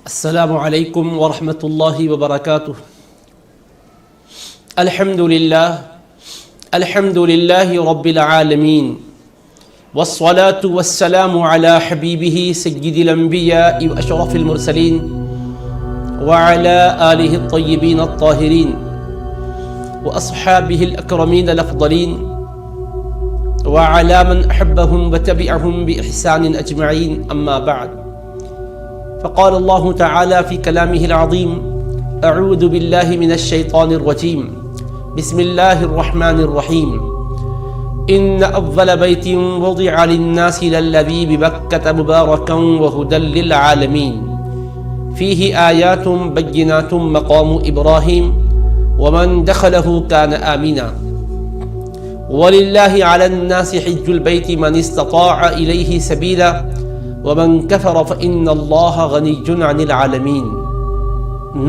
السلام علیکم ورحمۃ اللہ وبرکاتہ۔ الحمد للہ رب العالمین والصلاة والسلام علی حبیبہ سید الانبیاء واشرف المرسلین وعلی آلہ الطیبین الطاہرین واصحابہ الاکرمین الافضلین وعلی من احبهم وتبعهم بإحسان اجمعین، اما بعد۔ فقال الله تعالى في كلامه العظيم: أعوذ بالله من الشيطان الرجيم، بسم الله الرحمن الرحيم، إن أفضل بيت وضع للناس للذي ببكة مباركا وهدى للعالمين فيه آيات بينات مقام إبراهيم ومن دخله كان آمنا ولله على الناس حج البيت من استطاع إليه سبيلا ومن كفر فإن الله غني عن العالمین۔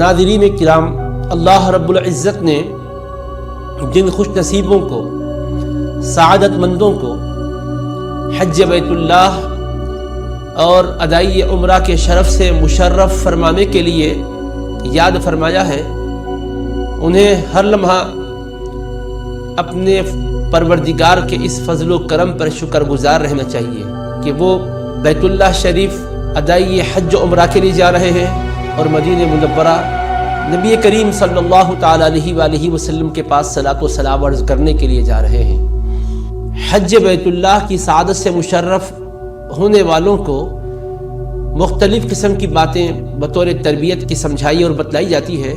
ناظرین کرام، اللہ رب العزت نے جن خوش نصیبوں کو، سعادت مندوں کو حج بیت اللہ اور ادائی عمرہ کے شرف سے مشرف فرمانے کے لیے یاد فرمایا ہے، انہیں ہر لمحہ اپنے پروردگار کے اس فضل و کرم پر شکر گزار رہنا چاہیے کہ وہ بیت اللہ شریف ادائی حج و عمرہ کے لیے جا رہے ہیں اور مدینہ منورہ نبی کریم صلی اللہ تعالیٰ علیہ وآلہ وسلم کے پاس صلاۃ و سلام عرض کرنے کے لیے جا رہے ہیں۔ حج بیت اللہ کی سعادت سے مشرف ہونے والوں کو مختلف قسم کی باتیں بطور تربیت کی سمجھائی اور بتلائی جاتی ہے۔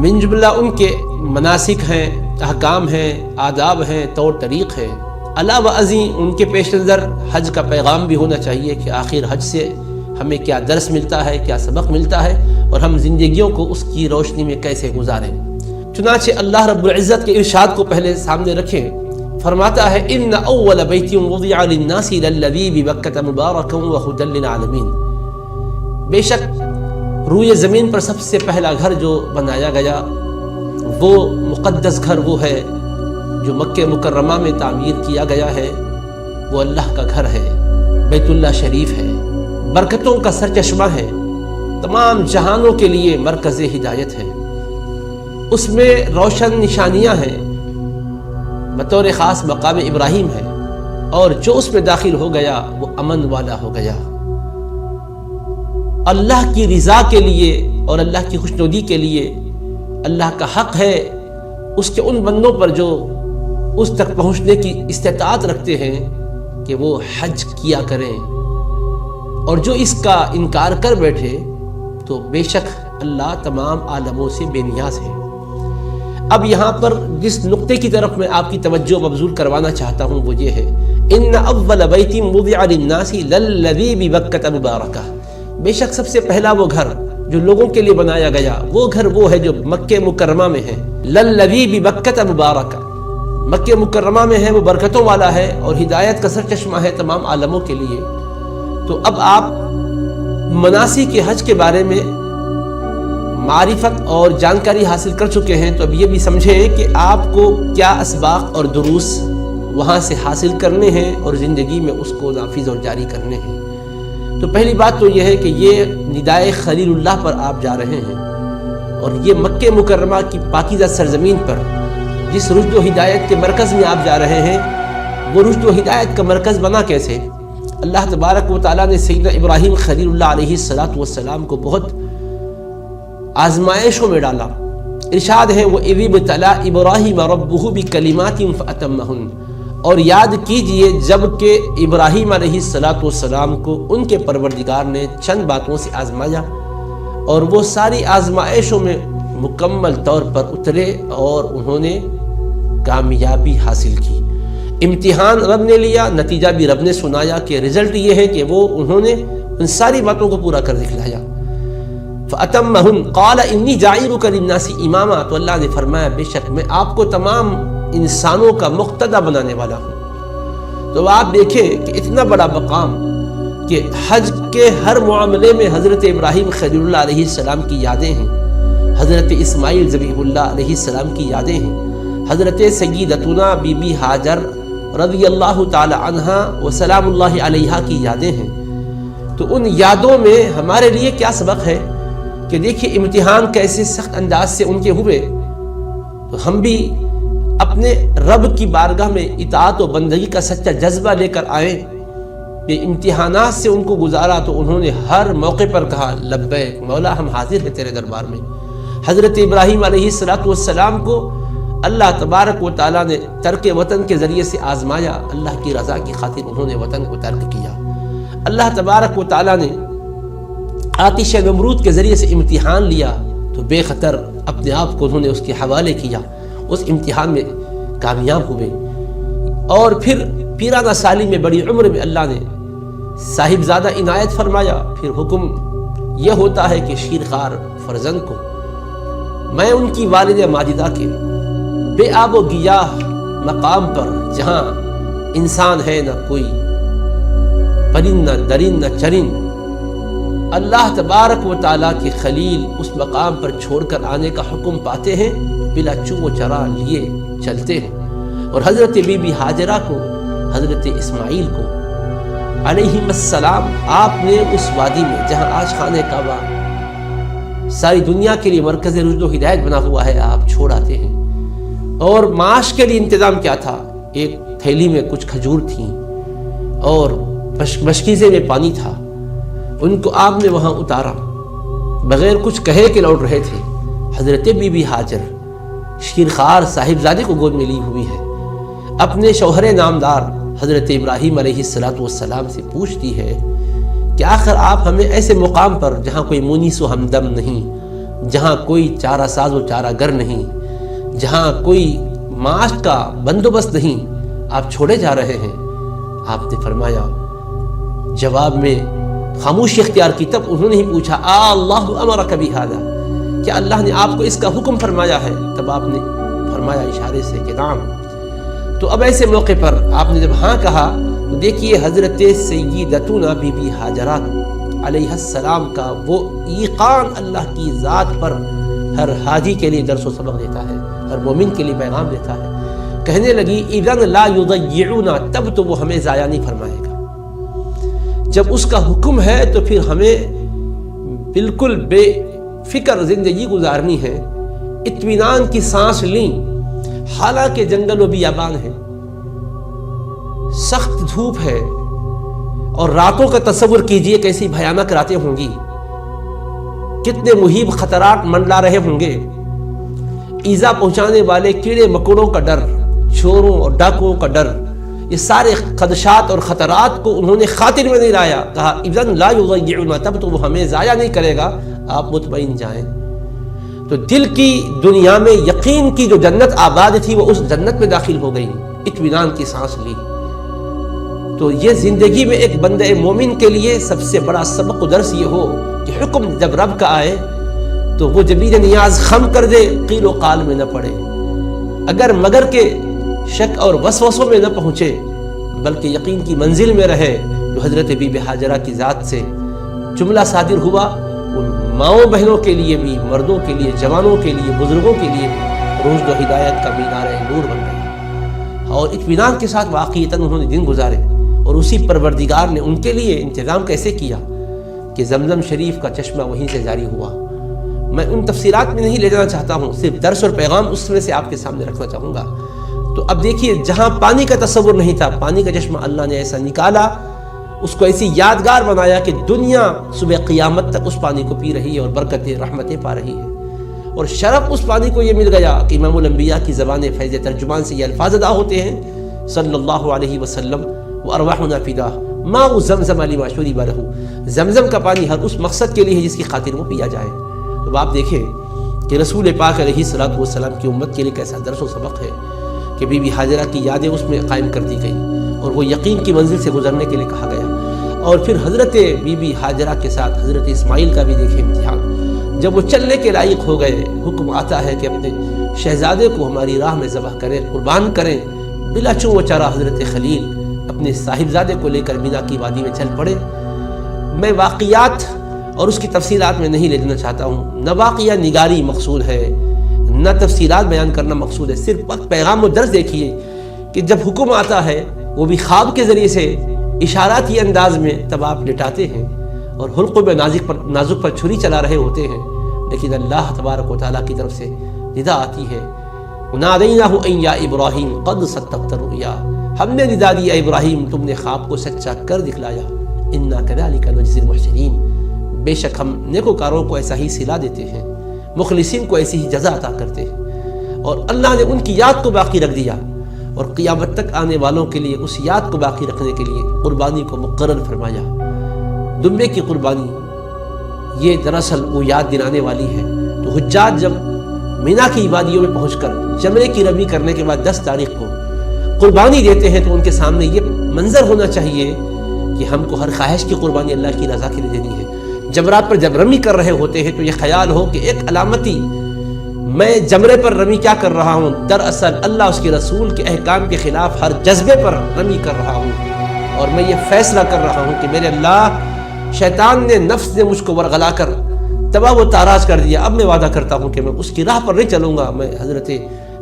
من جملہ ان کے مناسک ہیں، احکام ہیں، آداب ہیں، طور طریق ہیں۔ علاوہ ازیں ان کے پیش نظر حج کا پیغام بھی ہونا چاہیے کہ آخر حج سے ہمیں کیا درس ملتا ہے، کیا سبق ملتا ہے، اور ہم زندگیوں کو اس کی روشنی میں کیسے گزاریں۔ چنانچہ اللہ رب العزت کے ارشاد کو پہلے سامنے رکھیں، فرماتا ہے: ان اول بیت وضع للناس للذی ببکۃ مبارکا وہدی للعالمین۔ بے شک روئے زمین پر سب سے پہلا گھر جو بنایا گیا، وہ مقدس گھر وہ ہے جو مکہ مکرمہ میں تعمیر کیا گیا ہے، وہ اللہ کا گھر ہے، بیت اللہ شریف ہے، برکتوں کا سرچشمہ ہے، تمام جہانوں کے لیے مرکز ہدایت ہے۔ اس میں روشن نشانیاں ہیں، بطور خاص مقام ابراہیم ہے، اور جو اس میں داخل ہو گیا وہ امن والا ہو گیا۔ اللہ کی رضا کے لیے اور اللہ کی خوشنودی کے لیے اللہ کا حق ہے اس کے ان بندوں پر جو اس تک پہنچنے کی استطاعت رکھتے ہیں کہ وہ حج کیا کریں، اور جو اس کا انکار کر بیٹھے تو بے شک اللہ تمام عالموں سے بے نیاز ہے۔ اب یہاں پر جس نقطے کی طرف میں آپ کی توجہ مبذول کروانا چاہتا ہوں وہ یہ ہے: ان اول بیت وضع للناس للذی ببکۃ مبارکہ۔ بے شک سب سے پہلا وہ گھر جو لوگوں کے لیے بنایا گیا، وہ گھر وہ ہے جو مکہ مکرمہ میں ہے۔ للذی ببکۃ مبارکہ، مکہ مکرمہ میں ہے، وہ برکتوں والا ہے اور ہدایت کا سرچشمہ ہے تمام عالموں کے لیے۔ تو اب آپ مناسک کے حج کے بارے میں معرفت اور جانکاری حاصل کر چکے ہیں، تو اب یہ بھی سمجھیں کہ آپ کو کیا اسباق اور دروس وہاں سے حاصل کرنے ہیں اور زندگی میں اس کو نافذ اور جاری کرنے ہیں۔ تو پہلی بات تو یہ ہے کہ یہ ندائے خلیل اللہ پر آپ جا رہے ہیں، اور یہ مکہ مکرمہ کی پاکیزہ سرزمین پر جس رشد و ہدایت کے مرکز میں آپ جا رہے ہیں، وہ رشد و ہدایت کا مرکز بنا کیسے؟ اللہ تبارک و تعالیٰ نے سیدنا ابراہیم خلیل اللہ علیہ السلام کو بہت آزمائشوں میں ڈالا۔ ارشاد ہے: وَإِذِ ابْتَلَىٰ إِبْرَاهِيمَ رَبُّهُ بِكَلِمَاتٍ فَأَتَمَّهُنَّ۔ اور یاد کیجئے جب کہ ابراہیم علیہ السلام کو ان کے پروردگار نے چند باتوں سے آزمایا، اور وہ ساری آزمائشوں میں مکمل طور پر اترے اور انہوں نے کامیابی حاصل کی۔ امتحان رب نے لیا، نتیجہ بھی رب نے سنایا کہ رزلٹ یہ ہے کہ انہوں نے ان ساری باتوں کو پورا کر دکھلایا۔ فَأَتَمَّهُنَّ قَالَ إِنِّي جَاعِلُكَ لِلنَّاسِ إِمَامًا۔ تو اللہ نے فرمایا بے شک میں آپ کو تمام انسانوں کا مقتدی بنانے والا ہوں۔ تو آپ دیکھیں کہ اتنا بڑا مقام کہ حج کے ہر معاملے میں حضرت ابراہیم خلیل اللہ علیہ السلام کی یادیں ہیں، حضرت اسماعیل ذبیح اللہ علیہ السلام کی یادیں ہیں، حضرت سیدتنا بی بی ہاجر رضی اللہ تعالی عنہا و سلام اللہ علیہا کی یادیں ہیں۔ تو ان یادوں میں ہمارے لیے کیا سبق ہے کہ دیکھیے امتحان کیسے سخت انداز سے ان کے ہوئے، تو ہم بھی اپنے رب کی بارگاہ میں اطاعت و بندگی کا سچا جذبہ لے کر آئیں کہ امتحانات سے ان کو گزارا تو انہوں نے ہر موقع پر کہا لبیک مولا ہم حاضر ہیں تیرے دربار میں۔ حضرت ابراہیم علیہ السلام کو اللہ تبارک و تعالیٰ نے ترک وطن کے ذریعے سے آزمایا، اللہ کی رضا کی خاطر انہوں نے وطن کو ترک کیا۔ اللہ تبارک و تعالیٰ نے آتش نمرود کے ذریعے سے امتحان لیا تو بے خطر اپنے آپ کو انہوں نے اس کے حوالے کیا، اس امتحان میں کامیاب ہوئے۔ اور پھر پیرانہ سالی میں بڑی عمر میں اللہ نے صاحبزادہ عنایت فرمایا۔ پھر حکم یہ ہوتا ہے کہ شیرخوار فرزند کو میں ان کی والدہ ماجدہ کے بے آب و گیاہ مقام پر، جہاں انسان ہے نہ کوئی پرند نہ درند نہ چرند، اللہ تبارک و تعالیٰ کے خلیل اس مقام پر چھوڑ کر آنے کا حکم پاتے ہیں، بلا چو و چرا لیے چلتے ہیں۔ اور حضرت بی بی ہاجرہ کو، حضرت اسماعیل کو علیہم السلام آپ نے اس وادی میں جہاں آج خانہ کعبہ ساری دنیا کے لیے مرکز رشد و ہدایت بنا ہوا ہے، آپ چھوڑ آتے ہیں۔ اور معاش کے لیے انتظام کیا تھا؟ ایک تھیلی میں کچھ کھجور تھیں اور مشکیزے میں پانی تھا، ان کو آپ نے وہاں اتارا، بغیر کچھ کہے کہ لوٹ رہے تھے۔ حضرت بی بی ہاجر شیرخوار صاحبزادے کو گود میں لی ہوئی ہے، اپنے شوہر نامدار حضرت ابراہیم علیہ السلام سے پوچھتی ہے کہ آخر آپ ہمیں ایسے مقام پر جہاں کوئی مونس و ہمدم نہیں، جہاں کوئی چارہ ساز و چارہ گر نہیں، جہاں کوئی معاش کا بندوبست نہیں، آپ چھوڑے جا رہے ہیں۔ آپ نے فرمایا، جواب میں خاموشی اختیار کی، تب انہوں نے ہی پوچھا اللہ امرک بہذا، کیا اللہ نے آپ کو اس کا حکم فرمایا ہے؟ تب آپ نے فرمایا اشارے سے کہ نعم۔ تو اب ایسے موقع پر آپ نے جب ہاں کہا تو دیکھیے حضرت سیدتنا بی بی ہاجرہ علیہ السلام کا وہ ایقان اللہ کی ذات پر ہر حاجی کے لیے درس و سبق دیتا ہے، ہر مومن کے لیے پیغام دیتا ہے۔ کہنے لگی اذن لا یضیعنا، تب تو وہ ہمیں ضائع نہیں فرمائے گا۔ جب اس کا حکم ہے تو پھر ہمیں بالکل بے فکر زندگی گزارنی ہے، اطمینان کی سانس لیں، حالانکہ جنگل و بیابان ہے، سخت دھوپ ہے، اور راتوں کا تصور کیجئے کیسی بھیانک راتیں ہوں گی، کتنے مہیب خطرات منڈلا رہے ہوں گے، ایذا پہنچانے والے کیڑے مکوڑوں کا ڈر، چوروں اور ڈاکوؤں کا ڈر، یہ سارے خدشات اور خطرات کو انہوں نے خاطر میں نہیں لایا، کہا اذن لا یضیعنا، تب تو وہ ہمیں ضائع نہیں کرے گا، آپ مطمئن جائیں۔ تو دل کی دنیا میں یقین کی جو جنت آباد تھی وہ اس جنت میں داخل ہو گئی، اطمینان کی سانس لی۔ تو یہ زندگی میں ایک بندہ مومن کے لیے سب سے بڑا سبق و درس یہ ہو کہ حکم جب رب کا آئے تو وہ جبین نیاز خم کر دے، قیل و قال میں نہ پڑے، اگر مگر کے شک اور وسوسوں میں نہ پہنچے، بلکہ یقین کی منزل میں رہے۔ جو حضرت بی بی ہاجرہ کی ذات سے جملہ صادر ہوا، ان ماؤں بہنوں کے لیے بھی، مردوں کے لیے، جوانوں کے لیے، بزرگوں کے لیے بھی رشد و ہدایت کا مینار نور بن گیا، اور اطمینان کے ساتھ واقعیتاً انہوں نے دن گزارے۔ اور اسی پروردگار نے ان کے لیے انتظام کیسے کیا کہ زمزم شریف کا چشمہ وہیں سے جاری ہوا۔ میں ان تفصیلات میں نہیں لے جانا چاہتا ہوں، صرف درس اور پیغام اس میں سے آپ کے سامنے رکھنا چاہوں گا۔ تو اب دیکھیے، جہاں پانی کا تصور نہیں تھا، پانی کا چشمہ اللہ نے ایسا نکالا، اس کو ایسی یادگار بنایا کہ دنیا صبح قیامت تک اس پانی کو پی رہی ہے اور برکتیں رحمتیں پا رہی ہے۔ اور شرف اس پانی کو یہ مل گیا کہ امام الانبیاء کی زبان فیض ترجمان سے یہ الفاظ ادا ہوتے ہیں صلی اللہ علیہ وسلم، وارواحنا فداہ ماء زمزم لما شرب لہ، زمزم کا پانی ہر اس مقصد کے لیے ہے جس کی خاطر وہ پیا جائے۔ تو آپ دیکھیں کہ رسول پاک علیہ السلام کی امت کے لیے کیسا درس و سبق ہے کہ بی بی ہاجرہ کی یادیں اس میں قائم کر دی گئی اور وہ یقین کی منزل سے گزرنے کے لیے کہا گیا۔ اور پھر حضرت بی بی ہاجرہ کے ساتھ حضرت اسماعیل کا بھی دیکھیں امتحان، جب وہ چلنے کے لائق ہو گئے، حکم آتا ہے کہ اپنے شہزادے کو ہماری راہ میں ذبح کریں، قربان کریں۔ بلا چوں و چارہ حضرت خلیل اپنے صاحبزادے کو لے کر مینا کی وادی میں چل پڑے۔ میں واقعات اور اس کی تفصیلات میں نہیں لے جانا چاہتا ہوں، نہ واقعہ نگاری مقصود ہے نہ تفصیلات بیان کرنا مقصود ہے، صرف پیغام و درس دیکھیے کہ جب حکم آتا ہے وہ بھی خواب کے ذریعے سے اشاراتی انداز میں، تب آپ لٹاتے ہیں اور حلقوں میں نازک پر چھری چلا رہے ہوتے ہیں، لیکن اللہ تبارک و تعالیٰ کی طرف سے ندا آتی ہے، نادیناہ ان یا ابراہیم قد صدقت الرؤیا، ہم نے ندا دی اے ابراہیم تم نے خواب کو سچا کر دکھلایا، انا کذالک نجزی المحسنین، بے شک ہم نیکوکاروں کو ایسا ہی صلہ دیتے ہیں، مخلصین کو ایسی ہی جزا عطا کرتے ہیں۔ اور اللہ نے ان کی یاد کو باقی رکھ دیا، اور قیامت تک آنے والوں کے لیے اس یاد کو باقی رکھنے کے لیے قربانی کو مقرر فرمایا۔ دمبے کی قربانی یہ دراصل وہ یاد دلانے والی ہے۔ تو حجاج جب مینا کی وادیوں میں پہنچ کر جمرے کی رمی کرنے کے بعد 10 تاریخ کو قربانی دیتے ہیں تو ان کے سامنے یہ منظر ہونا چاہیے کہ ہم کو ہر خواہش کی قربانی اللہ کی رضا کے لیے دینی ہے۔ جمرات پر جب رمی کر رہے ہوتے ہیں تو یہ خیال ہو کہ ایک علامتی میں جمرے پر رمی کیا کر رہا ہوں، دراصل اللہ اس کے رسول کے احکام کے خلاف ہر جذبے پر رمی کر رہا ہوں، اور میں یہ فیصلہ کر رہا ہوں کہ میرے اللہ شیطان نے نفس نے مجھ کو ورغلا کر تباہ و تاراج کر دیا، اب میں وعدہ کرتا ہوں کہ میں اس کی راہ پر نہیں چلوں گا، میں حضرت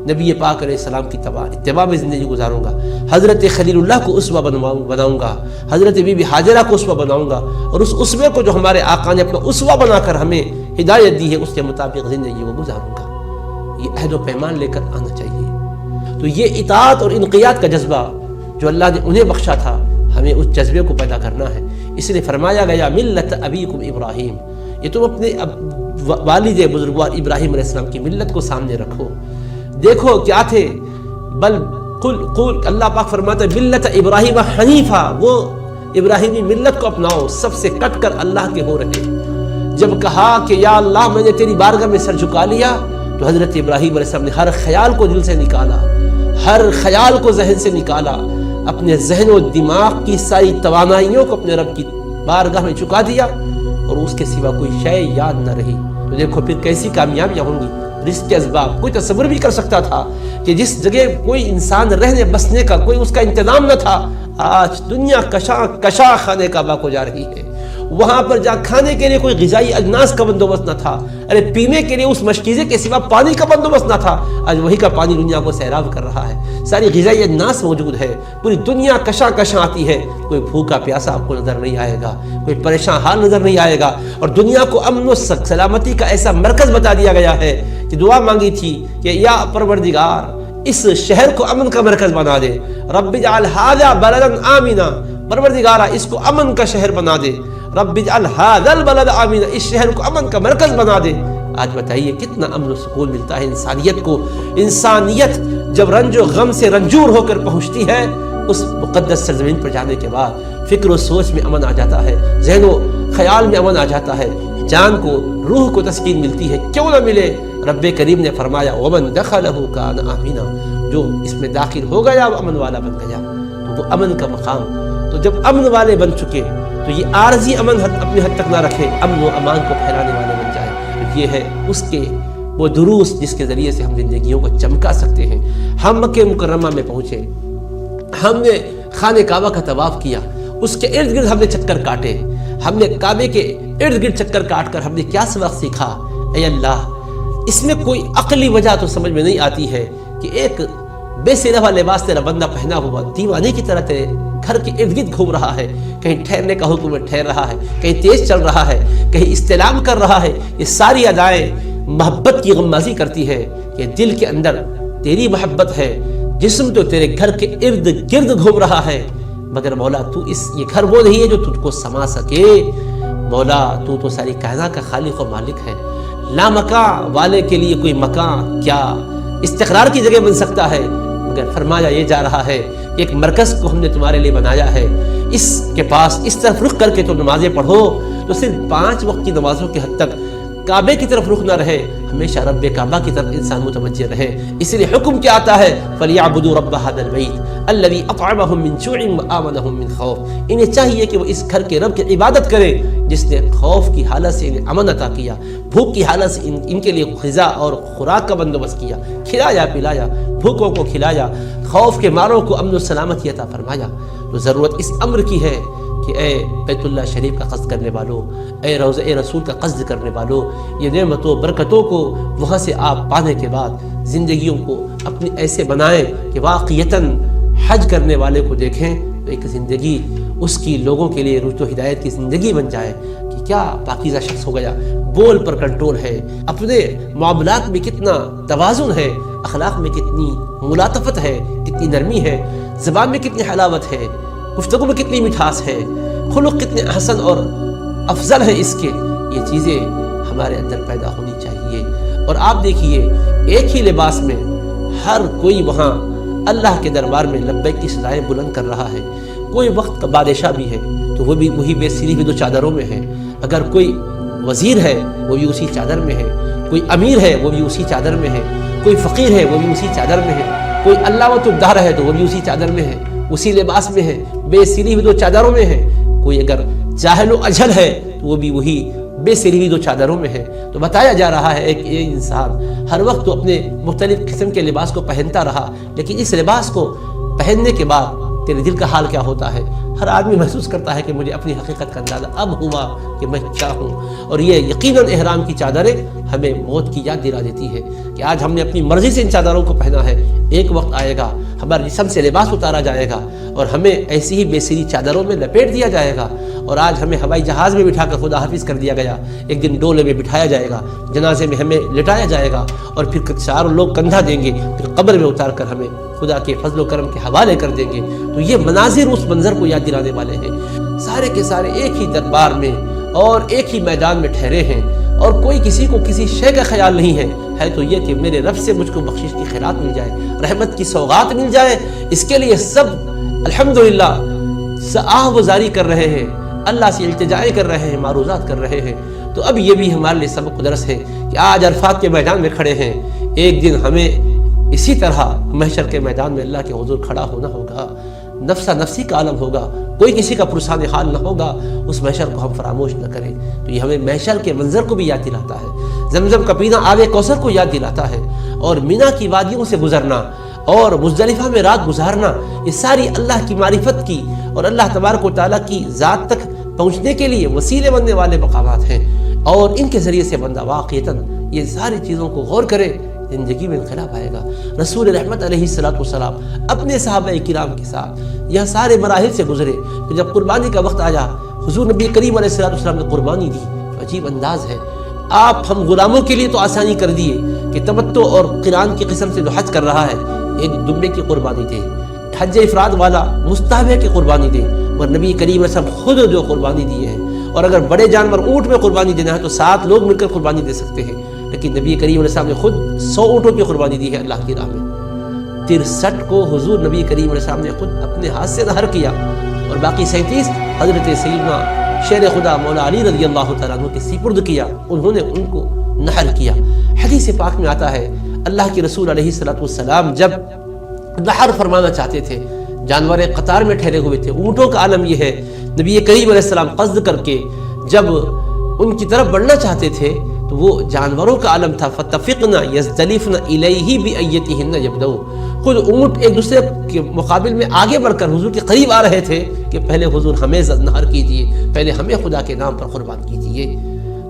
نبی پاک علیہ السلام کی اتباع میں زندگی گزاروں گا، حضرت خلیل اللہ کو اسوہ بناؤں گا، حضرت بی بی حاجرہ کو اسوہ بناؤں گا، اور اس اسوے کو جو ہمارے آقا نے اپنا اسوہ بنا کر ہمیں ہدایت دی ہے اس کے مطابق زندگی کو گزاروں گا۔ یہ عہد و پیمان لے کر آنا چاہیے۔ تو یہ اطاعت اور انقیاد کا جذبہ جو اللہ نے انہیں بخشا تھا، ہمیں اس جذبے کو پیدا کرنا ہے۔ اس لیے فرمایا گیا ملت ابیکم ابراہیم، یہ تم اپنے والد بزرگوار ابراہیم علیہ السلام کی ملت کو سامنے رکھو، دیکھو کیا تھے، بل قل اللہ پاک فرماتا ہے ملت ابراہیم حنیفہ، وہ ابراہیمی ملت کو اپناؤ، سب سے کٹ کر اللہ کے ہو رہے۔ جب کہا کہ یا اللہ میں نے تیری بارگاہ میں سر جھکا لیا، تو حضرت ابراہیم علیہ السلام نے ہر خیال کو دل سے نکالا، ہر خیال کو ذہن سے نکالا، اپنے ذہن و دماغ کی ساری توانائیوں کو اپنے رب کی بارگاہ میں چکا دیا، اور اس کے سوا کوئی شے یاد نہ رہی۔ تو دیکھو پھر کیسی کامیابیاں ہوں گی۔ رزق کے اسباب کوئی تصور بھی کر سکتا تھا کہ جس جگہ کوئی انسان رہنے بسنے کا کوئی اس کا انتظام نہ تھا، آج دنیا کشا خانے کعبہ کو جا رہی ہے، وہاں پر جا کھانے کے لیے کوئی غذائی اجناس کا بندوبست نہ تھا، ارے پینے کے لیے اس مشکیزے کے سوا پانی کا بندوبست نہ تھا، آج وہی کا پانی دنیا کو سیراب کر رہا ہے، ساری غذائی اجناس موجود ہے، پوری دنیا کشا آتی ہے، کوئی بھوکا پیاسا آپ کو نظر نہیں آئے گا، کوئی پریشان حال نظر نہیں آئے گا، اور دنیا کو امن و سلامتی کا ایسا مرکز بتا دیا گیا ہے کہ دعا مانگی تھی کہ یا پروردگار اس شہر کو امن کا مرکز بنا دے، رب اجعل ھذا بلدا آمنا، پروردگارا اس کو امن کا شہر بنا دے، رب اجعل ھذا البلد آمنا، اس شہر کو امن کا مرکز بنا دے۔ آج بتائیے کتنا امن و سکون ملتا ہے انسانیت کو۔ انسانیت جب رنج و غم سے رنجور ہو کر پہنچتی ہے، اس مقدس سرزمین پر جانے کے بعد فکر و سوچ میں امن آ جاتا ہے، ذہن و خیال میں امن آ جاتا ہے، جان کو روح کو تسکین ملتی ہے، کیوں نہ ملے۔ رب کریم نے فرمایا ومن دخلہ کان آمنا، جو اس میں داخل ہو گیا وہ امن والا بن گیا۔ تو وہ امن کا مقام، تو جب امن والے بن چکے تو یہ عارضی امن اپنے حد تک نہ رکھے، امن و امان کو پھیلانے والے بن جائے۔ تو یہ ہے اس کے وہ دروس جس کے ذریعے سے ہم زندگیوں کو چمکا سکتے ہیں۔ ہم مکہ مکرمہ میں پہنچے، ہم نے خانہ کعبہ کا طواف کیا، اس کے ارد گرد ہم نے چکر کاٹے، ہم نے کعبے کے ارد گرد چکر کاٹ کر ہم نے کیا سبق سیکھا؟ اے اللہ، اس میں کوئی عقلی وجہ تو سمجھ میں نہیں آتی ہے کہ ایک بے سلوا لباس تیرا بندہ پہنا ہوا دیوانے کی طرح تیرے گھر کے ارد گرد گھوم رہا ہے، کہیں ٹھہرنے کا حکم میں ٹھہر رہا ہے، کہیں تیز چل رہا ہے، کہیں استلام کر رہا ہے۔ یہ ساری ادائیں محبت کی غمازی کرتی ہے کہ دل کے اندر تیری محبت ہے، جسم تو تیرے گھر کے ارد گرد گھوم رہا ہے، مگر مولا تو یہ گھر وہ نہیں ہے جو تجھ کو سما سکے۔ مولا تو ساری کائنات کا خالق و مالک ہے، لا مکان والے کے لیے کوئی مکان کیا استقرار کی جگہ بن سکتا ہے، مگر فرمایا یہ جا رہا ہے کہ ایک مرکز کو ہم نے تمہارے لیے بنایا ہے، اس کے پاس اس طرف رخ کر کے تو نمازیں پڑھو، تو صرف 5 وقت کی نمازوں کے حد تک کعبے کی طرف رخ نہ رہے، ہمیشہ رب کعبہ کی طرف انسان متوجہ رہے۔ اس لیے حکم کیا آتا ہے فَلْيَعْبُدُوا رَبَّ هَذَا الْبَيْتِ الَّذِي أَطْعَمَهُم مِّن جُوعٍ وَآمَنَهُم مِّن خَوْفٍ۔ انہیں چاہیے کہ وہ اس گھر کے رب کی عبادت کریں جس نے خوف کی حالت سے انہیں امن عطا کیا، بھوک کی حالت سے ان کے لیے غذا اور خوراک کا بندوبست کیا، کھلایا پلایا، بھوکوں کو کھلایا، خوف کے ماروں کو امن و سلامتی عطا فرمایا۔ تو ضرورت اس امر کی ہے کہ اے بیت اللہ شریف کا قصد کرنے والوں، اے روضہ رسول کا قصد کرنے والوں، یہ نعمتوں برکتوں کو وہاں سے آپ پانے کے بعد زندگیوں کو اپنی ایسے بنائیں کہ واقعتاً حج کرنے والے کو دیکھیں تو ایک زندگی اس کی لوگوں کے لیے رشد و ہدایت کی زندگی بن جائے کہ کیا پاکیزہ شخص ہو گیا، بول پر کنٹرول ہے، اپنے معاملات میں کتنا توازن ہے، اخلاق میں کتنی ملاطفت ہے، کتنی نرمی ہے، زبان میں کتنی حلاوت ہے، گفتگو میں کتنی مٹھاس ہے، خلق کتنے احسن اور افضل ہے اس کے، یہ چیزیں ہمارے اندر پیدا ہونی چاہیے۔ اور آپ دیکھیے ایک ہی لباس میں ہر کوئی وہاں اللہ کے دربار میں لبیک کی صدائیں بلند کر رہا ہے۔ کوئی وقت کا بادشاہ بھی ہے تو وہ بھی وہی بے سری ہوئی دو چادروں میں ہے، اگر کوئی وزیر ہے وہ بھی اسی چادر میں ہے، کوئی امیر ہے وہ بھی اسی چادر میں ہے، کوئی فقیر ہے وہ بھی اسی چادر میں ہے، کوئی علامۃ الدار ہے تو وہ بھی اسی چادر میں ہے، اسی لباس میں ہے، بے سری ہوئی دو چادروں میں ہے۔ کوئی اگر جاہل و اجہل ہے تو وہ بھی وہی بے سری ہوئی دو چادروں میں ہے۔ تو بتایا جا رہا ہے کہ یہ انسان ہر وقت تو اپنے مختلف قسم کے لباس کو پہنتا رہا، لیکن اس لباس کو پہننے کے بعد تیرے دل کا حال کیا ہوتا ہے؟ ہر آدمی محسوس کرتا ہے کہ مجھے اپنی حقیقت کا اندازہ اب ہوا کہ میں کیا ہوں۔ اور یہ یقیناً احرام کی چادریں ہمیں موت کی یاد دلا دیتی ہے کہ آج ہم نے اپنی مرضی سے ان چادروں کو پہنا ہے، ایک وقت آئے گا ہمارے جسم سے لباس اتارا جائے گا اور ہمیں ایسی ہی بے سری چادروں میں لپیٹ دیا جائے گا، اور آج ہمیں ہوائی جہاز میں بٹھا کر خدا حافظ کر دیا گیا، ایک دن ڈولے میں بٹھایا جائے گا، جنازے میں ہمیں لٹایا جائے گا، اور پھر چاروں لوگ کندھا دیں گے، پھر قبر میں اتار کر ہمیں خدا کے فضل و کرم کے حوالے کر دیں گے۔ تو یہ مناظر اس منظر کو یاد دلانے والے ہیں، سارے کے سارے ایک ہی دربار میں اور ایک ہی میدان میں ٹھہرے ہیں، اور کوئی کسی کو کسی شے کا خیال نہیں ہے تو یہ کہ میرے رب سے مجھ کو بخشش کی خیرات مل جائے، رحمت کی سوغات مل جائے۔ اس کے لیے سب الحمدللہ آہ گزاری کر رہے ہیں، اللہ سے التجائیں کر رہے ہیں، معروضات کر رہے ہیں۔ تو اب یہ بھی ہمارے لیے سبق و درس ہے کہ آج عرفات کے میدان میں کھڑے ہیں، ایک دن ہمیں اسی طرح محشر کے میدان میں اللہ کے حضور کھڑا ہونا ہوگا، نفسا نفسی کا عالم ہوگا، کوئی کسی کا پرسان حال نہ ہوگا۔ اس محشر کو ہم فراموش نہ کریں۔ تو یہ ہمیں محشر کے منظر کو بھی یاد دلاتا ہے، زمزم کا پینا آب کوثر کو یاد دلاتا ہے، اور مینا کی وادیوں سے گزرنا اور مزدلفہ میں رات گزارنا، یہ ساری اللہ کی معرفت کی اور اللہ تبارک و تعالیٰ کی ذات تک پہنچنے کے لیے وسیلے بننے والے مقامات ہیں، اور ان کے ذریعے سے بندہ واقعتاً یہ ساری چیزوں کو غور کرے، زندگی میں انقلاب آئے گا۔ رسول رحمت علیہ السلام اپنے صحابہ کرام کے ساتھ یہ سارے مراحل سے گزرے، کہ جب قربانی کا وقت آیا حضور نبی کریم علیہ السلام نے قربانی دی۔ عجیب انداز ہے، آپ ہم غلاموں کے لیے تو آسانی کر دیے کہ تمتع اور قران کی قسم سے جو حج کر رہا ہے ایک دمبے کی قربانی دے، حج افراد والا مستحب ہے کہ قربانی دے، اور نبی کریم علیہ السلام خود جو قربانی دیے ہیں، اور اگر بڑے جانور اونٹ میں قربانی دینا ہے تو 7 لوگ مل کر قربانی دے سکتے ہیں، لیکن نبی کریم علیہ السلام نے خود 100 اونٹوں کی قربانی دی ہے اللہ کی راہ میں۔ 63 کو حضور نبی کریم علیہ السلام نے خود اپنے ہاتھ سے نہر کیا، اور باقی 37 حضرت سیدنا شیر خدا مولا علی رضی اللہ تعالیٰ عنہ کے سپرد کیا، انہوں نے ان کو نحر کیا۔ حدیث پاک میں آتا ہے اللہ کے رسول علیہ السلام جب نحر فرمانا چاہتے تھے، جانور قطار میں ٹھہرے ہوئے تھے، اونٹوں کا عالم یہ ہے، نبی کریم علیہ السلام قصد کر کے جب ان کی طرف بڑھنا چاہتے تھے تو وہ جانوروں کا عالم تھا، فَتَفِقْنَا يَزْدَلِفْنَا إِلَيْهِ بِأَيَّتِهِنَّ يَبْدَوْا، خود اونٹ ایک دوسرے کے مقابل میں آگے بڑھ کر حضور کے قریب آ رہے تھے کہ پہلے حضور ہمیں نحر کیجیے، پہلے ہمیں خدا کے نام پر قربان کیجیے۔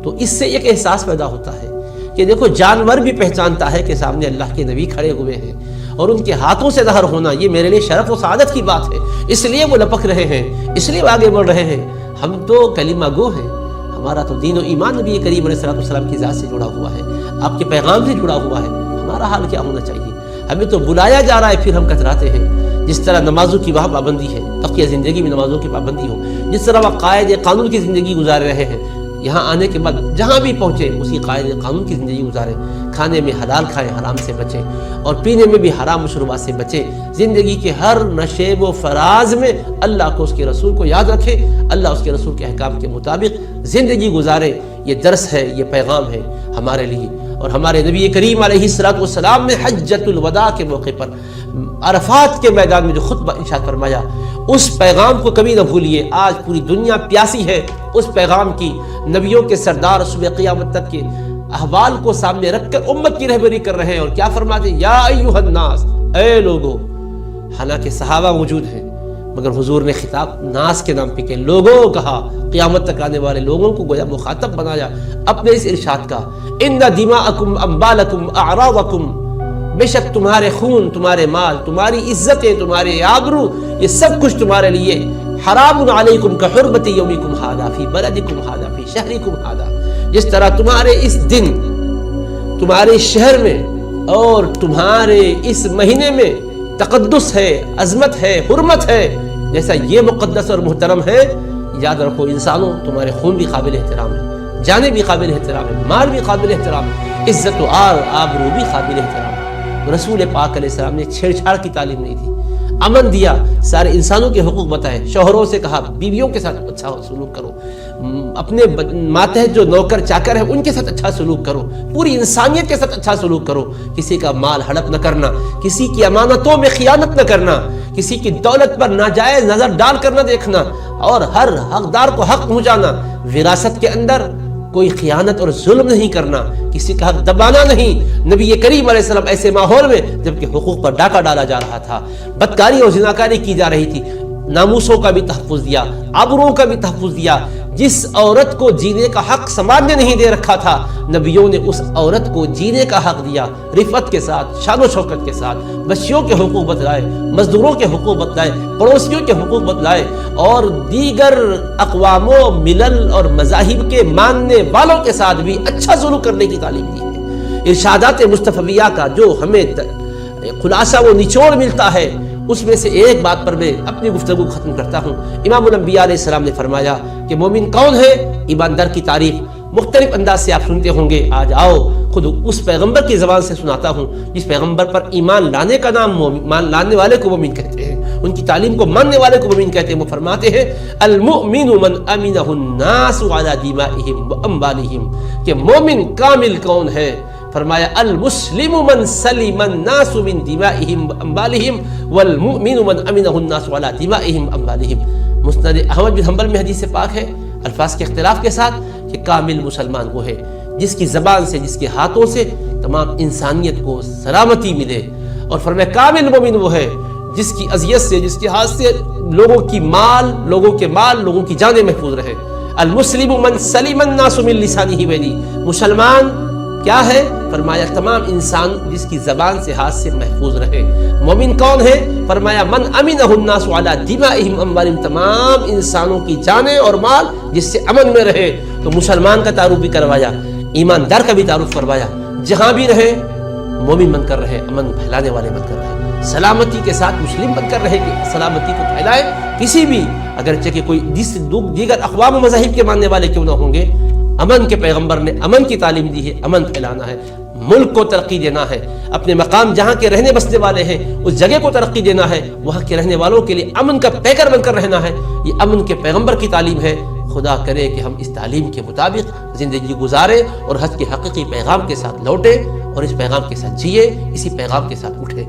تو اس سے ایک احساس پیدا ہوتا ہے کہ دیکھو جانور بھی پہچانتا ہے کہ سامنے اللہ کے نبی کھڑے ہوئے ہیں، اور ان کے ہاتھوں سے نحر ہونا یہ میرے لیے شرف و سعادت کی بات ہے، اس لیے وہ لپک رہے ہیں، اس لیے وہ آگے بڑھ رہے ہیں۔ ہم تو کلمہ گو ہیں، ہمارا تو دین و ایمان نبی کریم علیہ السلام کی ذات سے جڑا ہوا ہے، آپ کے پیغام سے جڑا ہوا ہے۔ ہمارا حال کیا ہونا چاہیے؟ ہمیں تو بلایا جا رہا ہے پھر ہم کتراتے ہیں۔ جس طرح نمازوں کی وہاں پابندی ہے، تقیہ زندگی میں نمازوں کی پابندی ہو، جس طرح وہ قائد قانون کی زندگی گزار رہے ہیں، یہاں آنے کے بعد جہاں بھی پہنچے اسی قائد قانون کی زندگی گزاریں، کھانے میں حلال کھائیں، حرام سے بچیں، اور پینے میں بھی حرام مشروبات سے بچیں، زندگی کے ہر نشیب و فراز میں اللہ کو اس کے رسول کو یاد رکھیں، اللہ اس کے رسول کے احکام کے مطابق زندگی گزاریں۔ یہ درس ہے، یہ پیغام ہے ہمارے لیے۔ اور ہمارے نبی کریم علیہ السلام نے حجۃ الوداع کے موقع پر عرفات کے میدان میں جو خطبہ ارشاد فرمایا، اس پیغام کو کبھی نہ بھولیے۔ آج پوری دنیا پیاسی ہے اس پیغام کی، نبیوں کے سردار صبح قیامت تک کے احوال کو سامنے رکھ کر امت کی رہبری کر رہے ہیں، اور کیا فرماتے ہیں؟ یا ایھا الناس، اے لوگو۔ حالانکہ صحابہ موجود ہیں مگر حضور نے خطاب ناس کے نام پہ کہ لوگوں کہا، قیامت تک آنے والے لوگوں کو گویا مخاطب بنایا اپنے اس ارشاد کا، ان دماءکم اموالکم اعراضکم، بے شک تمہارے خون، تمہارے مال، تمہاری عزتیں، تمہارے آبرو، یہ سب کچھ تمہارے لیے حرام علیکم کحرمت یومکم ھذا فی بلدکم ھذا فی شہرکم ھذا، جس طرح تمہارے اس دن تمہارے شہر میں اور تمہارے اس مہینے میں تقدس ہے، عظمت ہے، حرمت ہے، جیسا یہ مقدس اور محترم ہے، یاد رکھو انسانوں تمہارے خون بھی قابل احترام ہے، جانیں بھی قابل احترام ہے، مال بھی قابل احترام ہے، عزت و آبرو بھی قابل احترام ہے۔ رسول پاک علیہ السلام نے چھیڑ چھاڑ کی تعلیم نہیں دی، امن دیا، سارے انسانوں کے حقوق بتائے، شوہروں سے کہا بیویوں کے ساتھ اچھا سلوک کرو، اپنے ماتحت جو نوکر چاکر ہیں ان کے ساتھ اچھا سلوک کرو، پوری انسانیت کے ساتھ اچھا سلوک کرو، کسی کا مال ہڑپ نہ کرنا، کسی کی امانتوں میں خیانت نہ کرنا، کسی کی دولت پر ناجائز نظر ڈال کر نہ دیکھنا، اور ہر حقدار کو حق پہنچانا، وراثت کے اندر کوئی خیانت اور ظلم نہیں کرنا، کسی کا حق دبانا نہیں۔ نبی کریم علیہ السلام ایسے ماحول میں جبکہ حقوق پر ڈاکہ ڈالا جا رہا تھا، بدکاری اور زناکاری کی جا رہی تھی، ناموسوں کا بھی تحفظ دیا، آبروؤں کا بھی تحفظ دیا۔ جس عورت کو جینے کا حق سماج نے نہیں دے رکھا تھا، نبیوں نے اس عورت کو جینے کا حق دیا، رفعت کے ساتھ، شان و شوکت کے ساتھ۔ بچیوں کے حقوق بتلائے، مزدوروں کے حقوق بتلائے، پڑوسیوں کے حقوق بتلائے، اور دیگر اقوام و ملل اور مذاہب کے ماننے والوں کے ساتھ بھی اچھا سلوک کرنے کی تعلیم دی ہے۔ ارشادات مصطفیہ کا جو ہمیں خلاصہ و نچوڑ ملتا ہے، اس میں سے ایک بات پر میں اپنی گفتگو ختم کرتا ہوں۔ امام الانبیاء علیہ السلام نے فرمایا کہ مومن کون ہے؟ ایماندار کی تعریف مختلف انداز سے آپ سنتے ہوں گے، آج آؤ خود اس پیغمبر کی زبان سے سناتا ہوں جس پیغمبر پر ایمان لانے کا نام ایمان لانے والے کو مومن کہتے ہیں، ان کی تعلیم کو ماننے والے کو مومن کہتے ہیں۔ وہ فرماتے ہیں المؤمن من امنہ الناس علی دمائہم واموالہم، کہ مومن کامل کون ہے؟ فرمایا المسلم من سلم الناس من دمائہم واموالہم والمؤمن من امنہ الناس علی دمائہم واموالہم۔ مسند احمد بن حنبل میں حدیث پاک ہے الفاظ کے اختلاف کے ساتھ کہ کامل مسلمان وہ ہے جس کی زبان سے، جس کے ہاتھوں سے تمام انسانیت کو سلامتی ملے، اور فرمایا کامل مومن وہ ہے جس کی اذیت سے، جس کے ہاتھ سے لوگوں کی جانیں محفوظ رہے۔ المسلم من سلم الناس من لسانہ ویدی، مسلمان کیا ہے؟ فرمایا تمام انسان جس کی زبان سے، ہاتھ سے محفوظ رہے۔ مومن کون ہے؟ فرمایا من امنہ الناس علی دمائہم واموالہم، تمام انسانوں کی جانیں اور مال جس سے امن میں رہے۔ تو مسلمان کا تعارف بھی کروایا، ایماندار کا بھی تعارف کروایا، جہاں بھی رہے مومن بن کر رہے، امن پھیلانے والے بن کر رہے، سلامتی کے ساتھ مسلم بن کر رہے کہ سلامتی کو پھیلائے۔ کسی بھی اگرچہ کہ کوئی دیگر اقوام و مذاہب کے ماننے والے کیوں نہ ہوں گے، امن کے پیغمبر نے امن کی تعلیم دی ہے، امن پھیلانا ہے، ملک کو ترقی دینا ہے، اپنے مقام جہاں کے رہنے بسنے والے ہیں اس جگہ کو ترقی دینا ہے، وہاں کے رہنے والوں کے لیے امن کا پیکر بن کر رہنا ہے۔ یہ امن کے پیغمبر کی تعلیم ہے۔ خدا کرے کہ ہم اس تعلیم کے مطابق زندگی گزارے اور حج کے حقیقی پیغام کے ساتھ لوٹے اور اس پیغام کے ساتھ جیے، اسی پیغام کے ساتھ اٹھے۔